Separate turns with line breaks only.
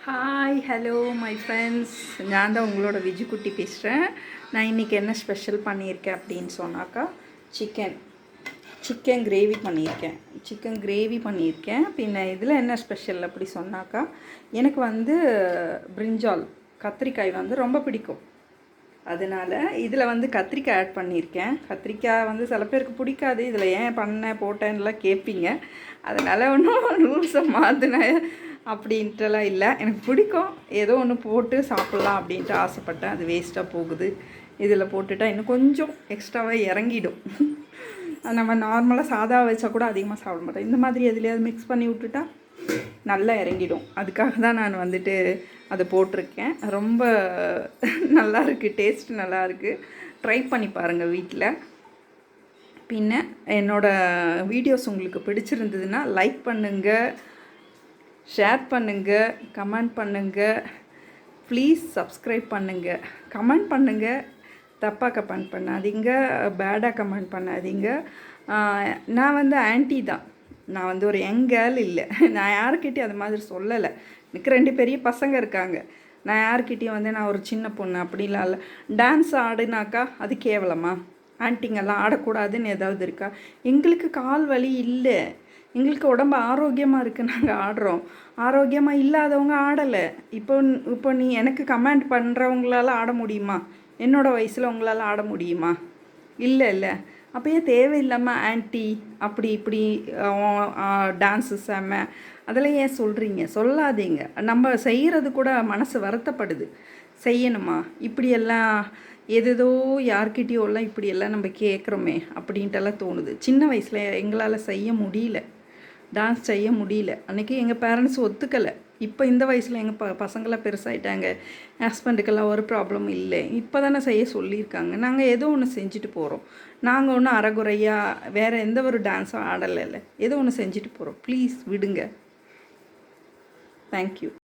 Hi hello my friends, நான் தான் உங்களோட விஜுக்குட்டி பேசுகிறேன். நான் இன்றைக்கி என்ன ஸ்பெஷல் பண்ணியிருக்கேன் அப்படின்னு சொன்னாக்கா சிக்கன் கிரேவி பண்ணியிருக்கேன். பின்ன இதில் என்ன ஸ்பெஷல் அப்படி சொன்னாக்கா, எனக்கு வந்து பிரிஞ்சால் கத்திரிக்காய் வந்து ரொம்ப பிடிக்கும். அதனால் இதில் வந்து கத்திரிக்காய் ஆட் பண்ணியிருக்கேன். கத்திரிக்காய் வந்து சில பேருக்கு பிடிக்காது, இதில் ஏன் போட்டேன்னுலாம் கேட்பீங்க. அதனால் ஒன்றும் ரூல்ஸை மாற்றினேன் அப்படின்ட்டுலாம் இல்லை. எனக்கு பிடிக்கும், ஏதோ ஒன்று போட்டு சாப்பிட்லாம் அப்படின்ட்டு ஆசைப்பட்டேன். அது வேஸ்ட்டாக போகுது. இதில் போட்டுட்டால் இன்னும் கொஞ்சம் எக்ஸ்ட்ராவாக இறங்கிடும். நம்ம நார்மலாக சாதா வச்சா கூட அதிகமாக சாப்பிட மாட்டேன். இந்த மாதிரி எதுலையாவது மிக்ஸ் பண்ணி விட்டுட்டா நல்லா இறங்கிடும். அதுக்காக தான் நான் வந்துட்டு அதை போட்டிருக்கேன். ரொம்ப நல்லா இருக்குது, டேஸ்ட் நல்லாயிருக்கு. ட்ரை பண்ணி பாருங்கள் வீட்டில். பின்ன என்னோடய வீடியோஸ் உங்களுக்கு பிடிச்சிருந்ததுன்னா லைக் பண்ணுங்கள், ஷேர் பண்ணுங்கள், கமெண்ட் பண்ணுங்கள், ப்ளீஸ் சப்ஸ்கிரைப் பண்ணுங்கள். கமெண்ட் பண்ணுங்கள், தப்பாக கமெண்ட் பண்ணாதீங்க, பேடாக கமெண்ட் பண்ணாதீங்க. நான் வந்து ஆன்ட்டி தான், நான் வந்து ஒரு யங் கேர்ள் இல்லை. நான் யாருக்கிட்டையும் அது மாதிரி சொல்லலை. எனக்கு 2 பெரிய பசங்க இருக்காங்க. நான் யாருக்கிட்டையும் வந்து நான் ஒரு சின்ன பொண்ணு அப்படிலாம் இல்லை. டான்ஸ் ஆடுனாக்கா அது கேவலமா? ஆன்ட்டிங்கெல்லாம் ஆடக்கூடாதுன்னு ஏதாவது இருக்கா? எங்களுக்கு கால் வலி இல்லை, எங்களுக்கு உடம்பு ஆரோக்கியமாக இருக்குது, நாங்கள் ஆடுறோம். ஆரோக்கியமாக இல்லாதவங்க ஆடலை. இப்போ நீ எனக்கு கமெண்ட் பண்ணுறவங்களால ஆட முடியுமா? என்னோடய வயசில் உங்களால் ஆட முடியுமா? இல்லை. அப்போ ஏன் தேவையில்லாமல் ஆன்ட்டி அப்படி இப்படி டான்ஸு செம்ம அதெல்லாம் ஏன் சொல்கிறீங்க? சொல்லாதீங்க. நம்ம செய்கிறது கூட மனசு வருத்தப்படுது. செய்யணுமா இப்படியெல்லாம்? எதோ யார்கிட்டையோலாம் இப்படியெல்லாம் நம்ம கேட்குறோமே அப்படின்ட்டுலாம் தோணுது. சின்ன வயசில் எங்களால் செய்ய முடியல, டான்ஸ் செய்ய முடியல. அன்றைக்கி எங்கள் பேரண்ட்ஸ் ஒத்துக்கலை. இப்போ இந்த வயசில் எங்கள் பசங்களாம் பெருசாகிட்டாங்க, ஹஸ்பண்டுக்கெல்லாம் ஒரு ப்ராப்ளம் இல்லை. இப்போ தானே செய்ய சொல்லியிருக்காங்க. நாங்கள் ஏதோ ஒன்று செஞ்சுட்டு போகிறோம். நாங்கள் ஒன்றும் அறகுறையாக வேறு எந்த ஒரு டான்ஸும் ஆடலை. ஏதோ ஒன்று செஞ்சுட்டு போகிறோம். ப்ளீஸ் விடுங்க. தேங்க்யூ.